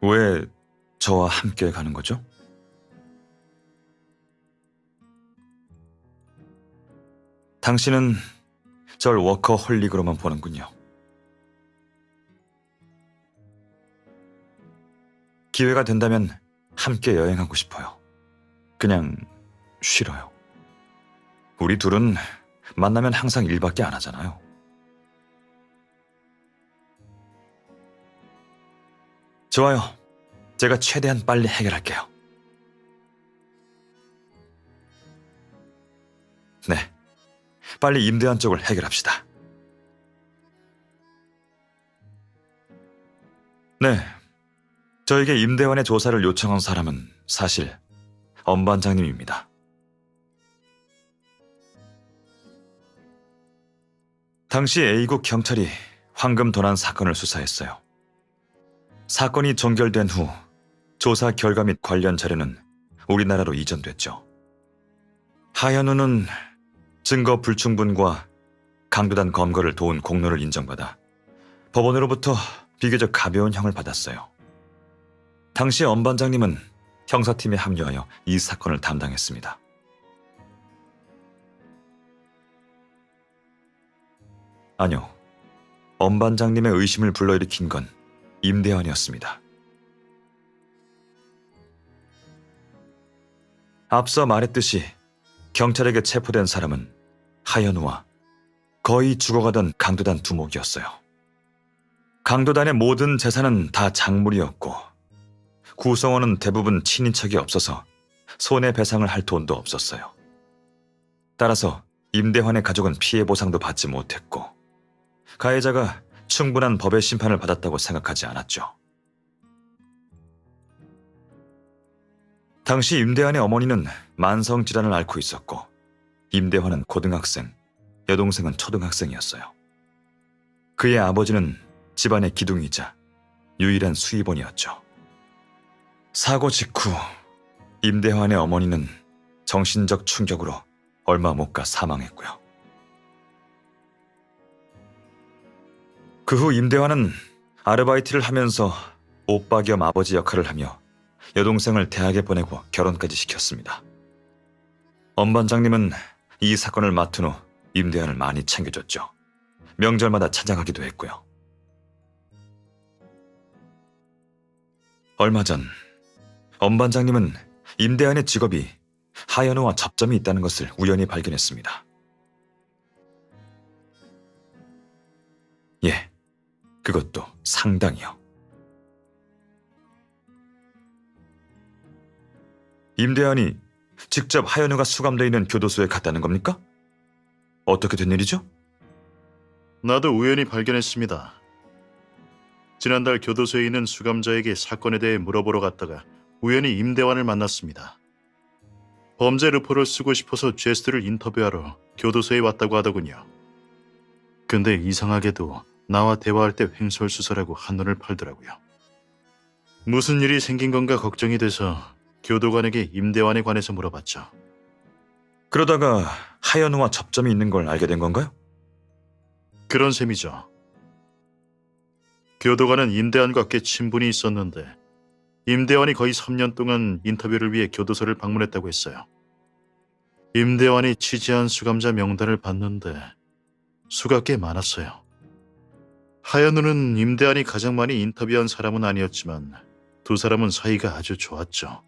왜 저와 함께 가는 거죠? 당신은 절 워커홀릭으로만 보는군요. 기회가 된다면 함께 여행하고 싶어요. 그냥 쉬러요. 우리 둘은 만나면 항상 일밖에 안 하잖아요. 좋아요. 제가 최대한 빨리 해결할게요. 네. 빨리 임대한 쪽을 해결합시다. 네. 저에게 임대원의 조사를 요청한 사람은 사실 엄반장님입니다. 당시 A국 경찰이 황금 도난 사건을 수사했어요. 사건이 종결된 후 조사 결과 및 관련 자료는 우리나라로 이전됐죠. 하현우는 증거 불충분과 강도단 검거를 도운 공로를 인정받아 법원으로부터 비교적 가벼운 형을 받았어요. 당시 엄반장님은 형사팀에 합류하여 이 사건을 담당했습니다. 아니요. 엄반장님의 의심을 불러일으킨 건 임대원이었습니다. 앞서 말했듯이 경찰에게 체포된 사람은 하현우와 거의 죽어가던 강도단 두목이었어요. 강도단의 모든 재산은 다 작물이었고 구성원은 대부분 친인척이 없어서 손해배상을 할 돈도 없었어요. 따라서 임대환의 가족은 피해 보상도 받지 못했고 가해자가 충분한 법의 심판을 받았다고 생각하지 않았죠. 당시 임대환의 어머니는 만성질환을 앓고 있었고 임대환은 고등학생, 여동생은 초등학생이었어요. 그의 아버지는 집안의 기둥이자 유일한 수입원이었죠. 사고 직후 임대환의 어머니는 정신적 충격으로 얼마 못 가 사망했고요. 그 후 임대환은 아르바이트를 하면서 오빠 겸 아버지 역할을 하며 여동생을 대학에 보내고 결혼까지 시켰습니다. 엄반장님은 이 사건을 맡은 후 임대환을 많이 챙겨줬죠. 명절마다 찾아가기도 했고요. 얼마 전 엄반장님은 임대환의 직업이 하현우와 접점이 있다는 것을 우연히 발견했습니다. 예, 그것도 상당히요. 임대환이 직접 하현우가 수감되어 있는 교도소에 갔다는 겁니까? 어떻게 된 일이죠? 나도 우연히 발견했습니다. 지난달 교도소에 있는 수감자에게 사건에 대해 물어보러 갔다가 우연히 임대환을 만났습니다. 범죄 르포를 쓰고 싶어서 제스트를 인터뷰하러 교도소에 왔다고 하더군요. 근데 이상하게도 나와 대화할 때 횡설수설하고 한눈을 팔더라고요. 무슨 일이 생긴 건가 걱정이 돼서 교도관에게 임대환에 관해서 물어봤죠. 그러다가 하현우와 접점이 있는 걸 알게 된 건가요? 그런 셈이죠. 교도관은 임대환과 꽤 친분이 있었는데 임대환이 거의 3년 동안 인터뷰를 위해 교도소를 방문했다고 했어요. 임대환이 취재한 수감자 명단을 봤는데 수가 꽤 많았어요. 하현우는 임대환이 가장 많이 인터뷰한 사람은 아니었지만 두 사람은 사이가 아주 좋았죠.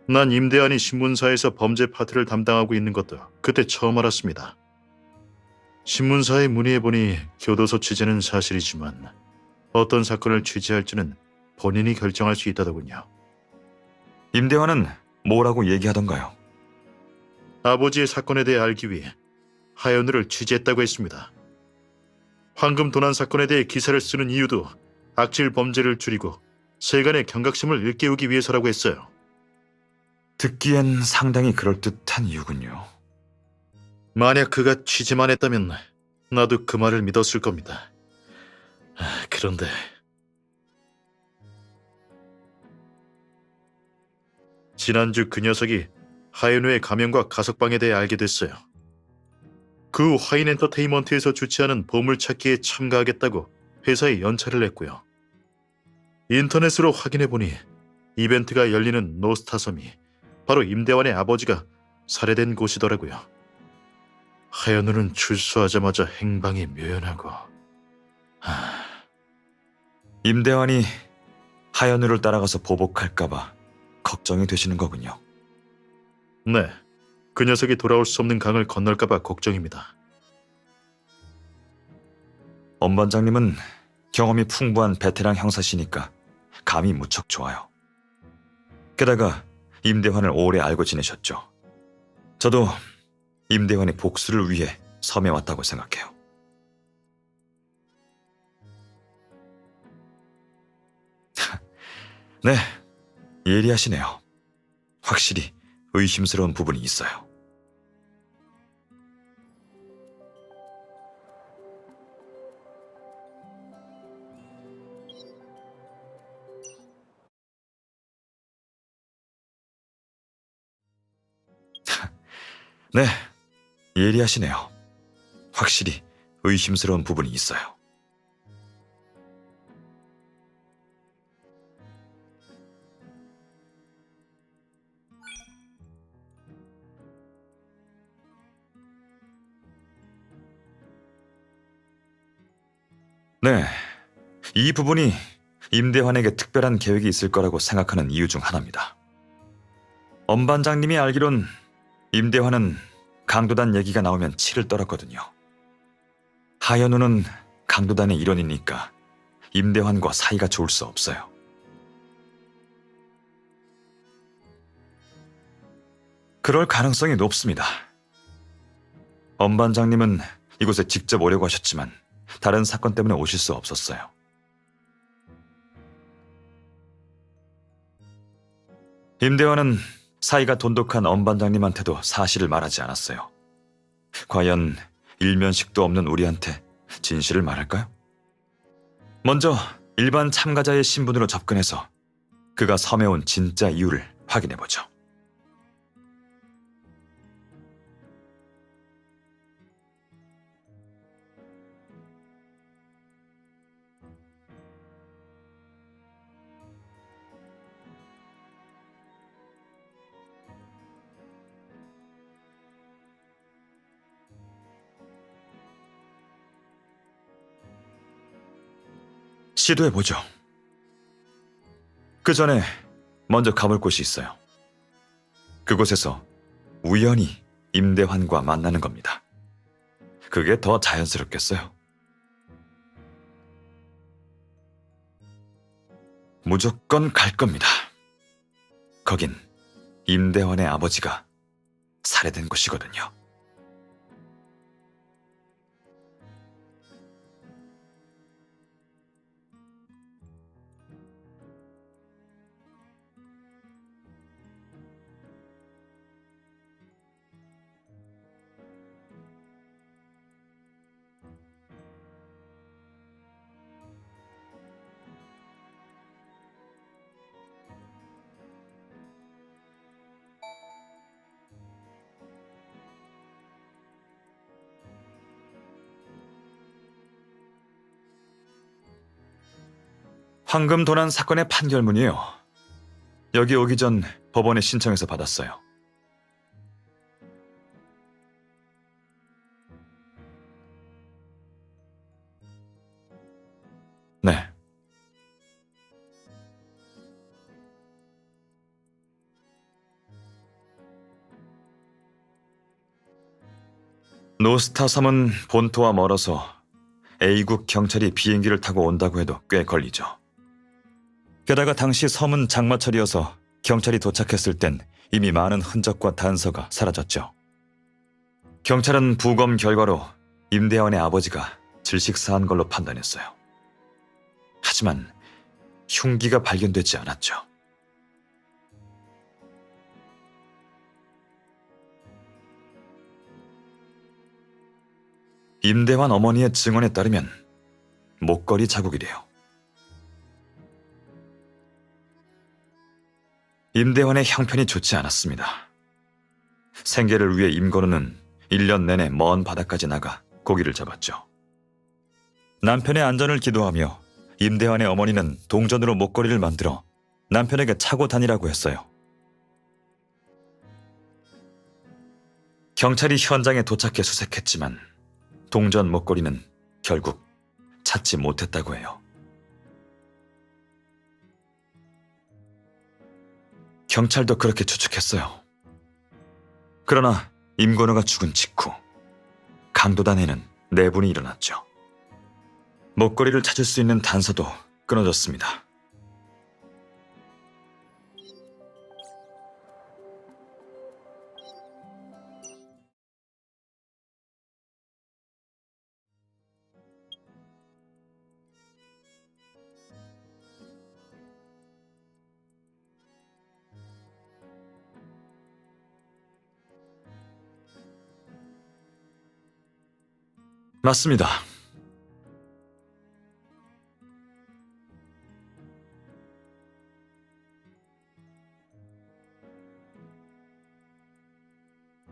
난 임대환이 신문사에서 범죄 파트를 담당하고 있는 것도 그때 처음 알았습니다. 신문사에 문의해보니 교도소 취재는 사실이지만 어떤 사건을 취재할지는 본인이 결정할 수 있다더군요. 임대환은 뭐라고 얘기하던가요? 아버지의 사건에 대해 알기 위해 하현우를 취재했다고 했습니다. 황금 도난 사건에 대해 기사를 쓰는 이유도 악질 범죄를 줄이고 세간의 경각심을 일깨우기 위해서라고 했어요. 듣기엔 상당히 그럴듯한 이유군요. 만약 그가 취재만 했다면 나도 그 말을 믿었을 겁니다. 그런데 지난주 그 녀석이 하현우의 가면과 가석방에 대해 알게 됐어요. 그 후 화인 엔터테인먼트에서 주최하는 보물찾기에 참가하겠다고 회사에 연차를 냈고요. 인터넷으로 확인해보니 이벤트가 열리는 노스타섬이 바로 임대환의 아버지가 살해된 곳이더라고요. 하연우는 출소하자마자 행방이 묘연하고 임대환이 하연우를 따라가서 보복할까봐 걱정이 되시는 거군요. 네, 그 녀석이 돌아올 수 없는 강을 건널까봐 걱정입니다. 엄 반장님은 경험이 풍부한 베테랑 형사시니까 감이 무척 좋아요. 게다가 임대환을 오래 알고 지내셨죠. 저도 임대환의 복수를 위해 섬에 왔다고 생각해요. 네, 예리하시네요. 확실히 의심스러운 부분이 있어요. 네, 예리하시네요. 확실히 의심스러운 부분이 있어요. 네, 이 부분이 임대환에게 특별한 계획이 있을 거라고 생각하는 이유 중 하나입니다. 엄 반장님이 알기론 임대환은 강도단 얘기가 나오면 치를 떨었거든요. 하연우는 강도단의 일원이니까 임대환과 사이가 좋을 수 없어요. 그럴 가능성이 높습니다. 엄 반장님은 이곳에 직접 오려고 하셨지만 다른 사건 때문에 오실 수 없었어요. 임대환은 사이가 돈독한 엄 반장님한테도 사실을 말하지 않았어요. 과연 일면식도 없는 우리한테 진실을 말할까요? 먼저 일반 참가자의 신분으로 접근해서 그가 섬에 온 진짜 이유를 확인해보죠. 시도해보죠. 그 전에 먼저 가볼 곳이 있어요. 그곳에서 우연히 임대환과 만나는 겁니다. 그게 더 자연스럽겠어요. 무조건 갈 겁니다. 거긴 임대환의 아버지가 살해된 곳이거든요. 황금 도난 사건의 판결문이요. 여기 오기 전 법원에 신청해서 받았어요. 네. 노스타 섬은 본토와 멀어서 A국 경찰이 비행기를 타고 온다고 해도 꽤 걸리죠. 게다가 당시 섬은 장마철이어서 경찰이 도착했을 땐 이미 많은 흔적과 단서가 사라졌죠. 경찰은 부검 결과로 임대환의 아버지가 질식사한 걸로 판단했어요. 하지만 흉기가 발견되지 않았죠. 임대환 어머니의 증언에 따르면 목걸이 자국이래요. 임대환의 형편이 좋지 않았습니다. 생계를 위해 임건우는 1년 내내 먼 바다까지 나가 고기를 잡았죠. 남편의 안전을 기도하며 임대환의 어머니는 동전으로 목걸이를 만들어 남편에게 차고 다니라고 했어요. 경찰이 현장에 도착해 수색했지만 동전 목걸이는 결국 찾지 못했다고 해요. 경찰도 그렇게 추측했어요. 그러나 임건우가 죽은 직후 강도단에는 내분이 일어났죠. 목걸이를 찾을 수 있는 단서도 끊어졌습니다. 맞습니다.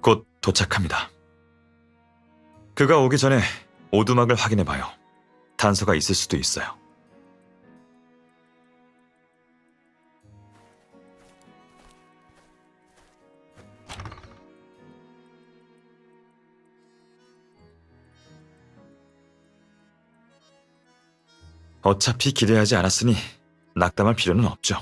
곧 도착합니다. 그가 오기 전에 오두막을 확인해봐요. 단서가 있을 수도 있어요. 어차피 기대하지 않았으니 낙담할 필요는 없죠.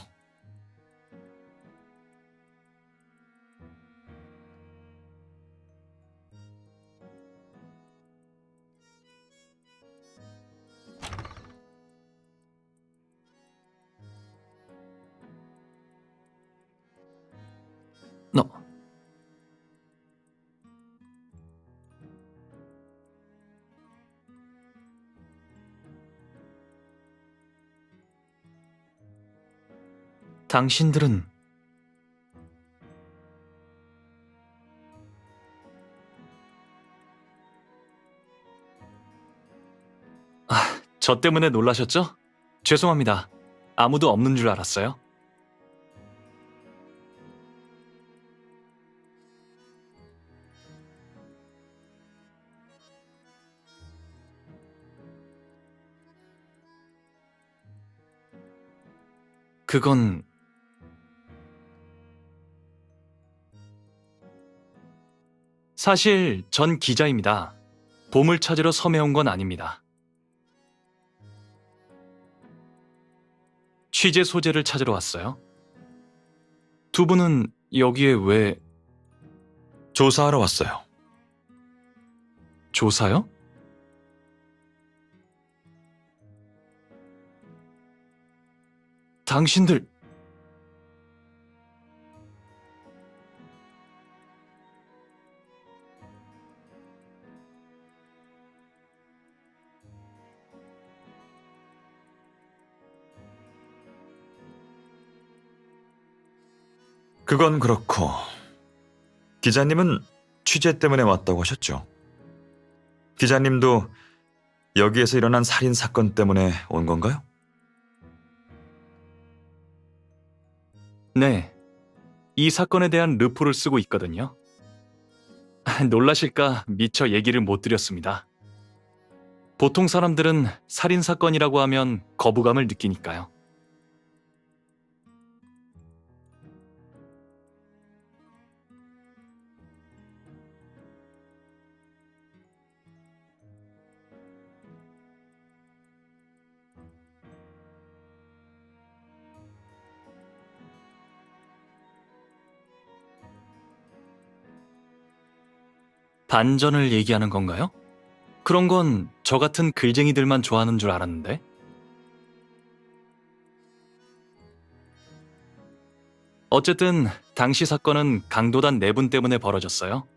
너 당신들은 저 때문에 놀라셨죠? 죄송합니다. 아무도 없는 줄 알았어요. 그건 사실 전 기자입니다. 보물 찾으러 섬에 온 건 아닙니다. 취재 소재를 찾으러 왔어요. 두 분은 여기에 왜 조사하러 왔어요. 조사요? 당신들 그건 그렇고 기자님은 취재 때문에 왔다고 하셨죠? 기자님도 여기에서 일어난 살인 사건 때문에 온 건가요? 네, 이 사건에 대한 르포를 쓰고 있거든요. 놀라실까 미처 얘기를 못 드렸습니다. 보통 사람들은 살인 사건이라고 하면 거부감을 느끼니까요. 반전을 얘기하는 건가요? 그런 건 저 같은 글쟁이들만 좋아하는 줄 알았는데. 어쨌든 당시 사건은 강도단 4분 때문에 벌어졌어요.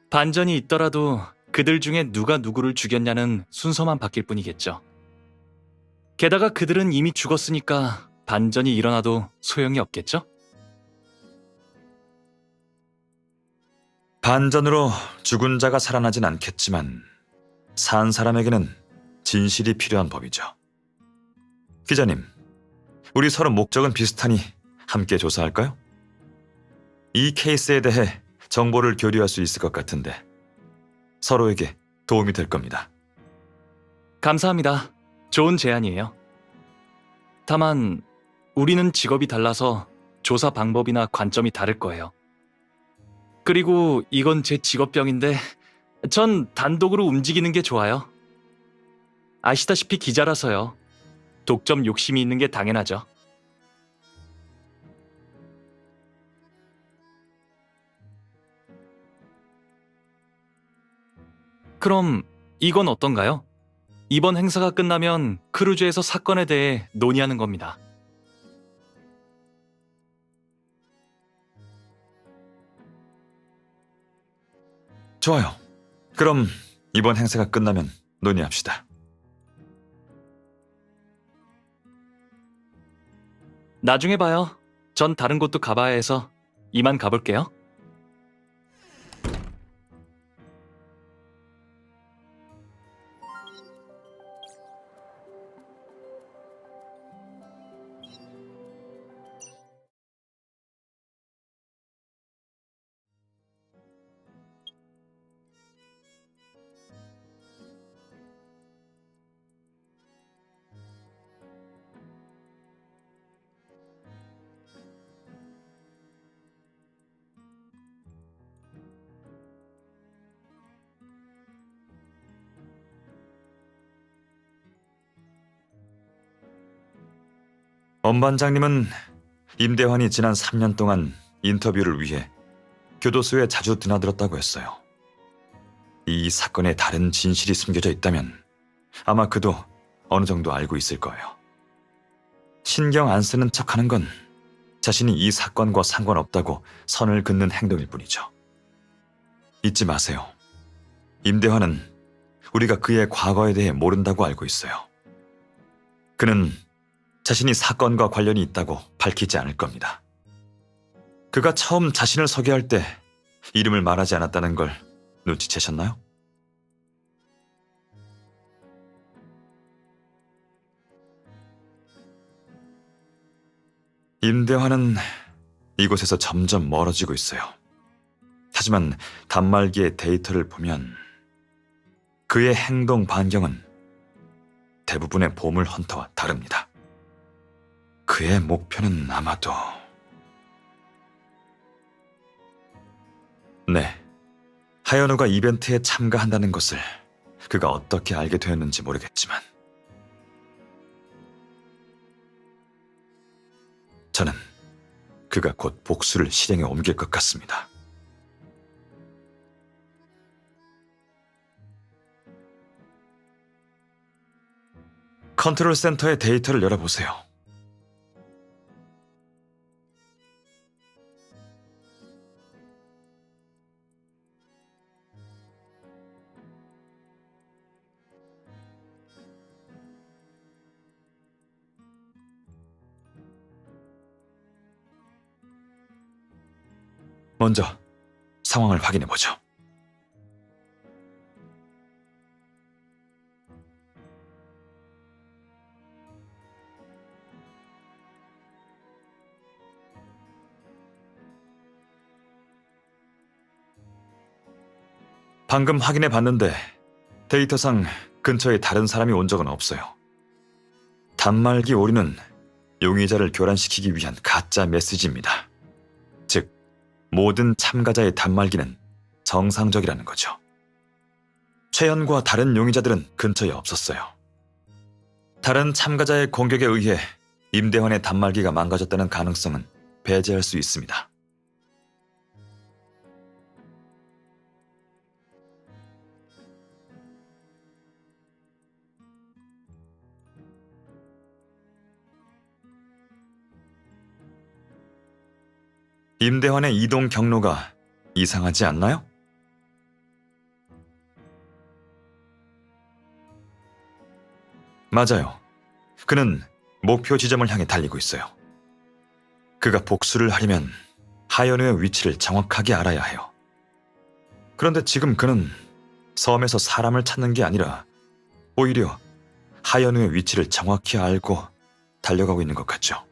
반전이 있더라도 그들 중에 누가 누구를 죽였냐는 순서만 바뀔 뿐이겠죠. 게다가 그들은 이미 죽었으니까 반전이 일어나도 소용이 없겠죠? 반전으로 죽은 자가 살아나진 않겠지만 산 사람에게는 진실이 필요한 법이죠. 기자님, 우리 서로 목적은 비슷하니 함께 조사할까요? 이 케이스에 대해 정보를 교류할 수 있을 것 같은데 서로에게 도움이 될 겁니다. 감사합니다. 좋은 제안이에요. 다만 우리는 직업이 달라서 조사 방법이나 관점이 다를 거예요. 그리고 이건 제 직업병인데 전 단독으로 움직이는 게 좋아요. 아시다시피 기자라서요. 독점 욕심이 있는 게 당연하죠. 그럼 이건 어떤가요? 이번 행사가 끝나면 크루즈에서 사건에 대해 논의하는 겁니다. 좋아요. 그럼 이번 행사가 끝나면 논의합시다. 나중에 봐요. 전 다른 곳도 가봐야 해서 이만 가볼게요. 엄 반장님은 임대환이 지난 3년 동안 인터뷰를 위해 교도소에 자주 드나들었다고 했어요. 이 사건에 다른 진실이 숨겨져 있다면 아마 그도 어느 정도 알고 있을 거예요. 신경 안 쓰는 척하는 건 자신이 이 사건과 상관없다고 선을 긋는 행동일 뿐이죠. 잊지 마세요. 임대환은 우리가 그의 과거에 대해 모른다고 알고 있어요. 그는 자신이 사건과 관련이 있다고 밝히지 않을 겁니다. 그가 처음 자신을 소개할 때 이름을 말하지 않았다는 걸 눈치채셨나요? 임대환은 이곳에서 점점 멀어지고 있어요. 하지만 단말기의 데이터를 보면 그의 행동 반경은 대부분의 보물 헌터와 다릅니다. 그의 목표는 아마도 네, 하연우가 이벤트에 참가한다는 것을 그가 어떻게 알게 되었는지 모르겠지만 저는 그가 곧 복수를 실행에 옮길 것 같습니다. 컨트롤 센터의 데이터를 열어보세요. 먼저 상황을 확인해 보죠. 방금 확인해 봤는데 데이터상 근처에 다른 사람이 온 적은 없어요. 단말기 오류는 용의자를 교란시키기 위한 가짜 메시지입니다. 즉, 모든 참가자의 단말기는 정상적이라는 거죠. 최현과 다른 용의자들은 근처에 없었어요. 다른 참가자의 공격에 의해 임대환의 단말기가 망가졌다는 가능성은 배제할 수 있습니다. 임대환의 이동 경로가 이상하지 않나요? 맞아요. 그는 목표 지점을 향해 달리고 있어요. 그가 복수를 하려면 하연우의 위치를 정확하게 알아야 해요. 그런데 지금 그는 섬에서 사람을 찾는 게 아니라 오히려 하연우의 위치를 정확히 알고 달려가고 있는 것 같죠.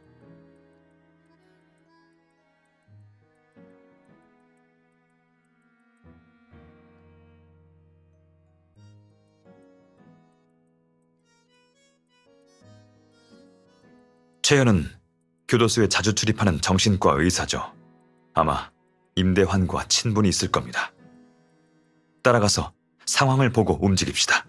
최현은 교도소에 자주 출입하는 정신과 의사죠. 아마 임대환과 친분이 있을 겁니다. 따라가서 상황을 보고 움직입시다.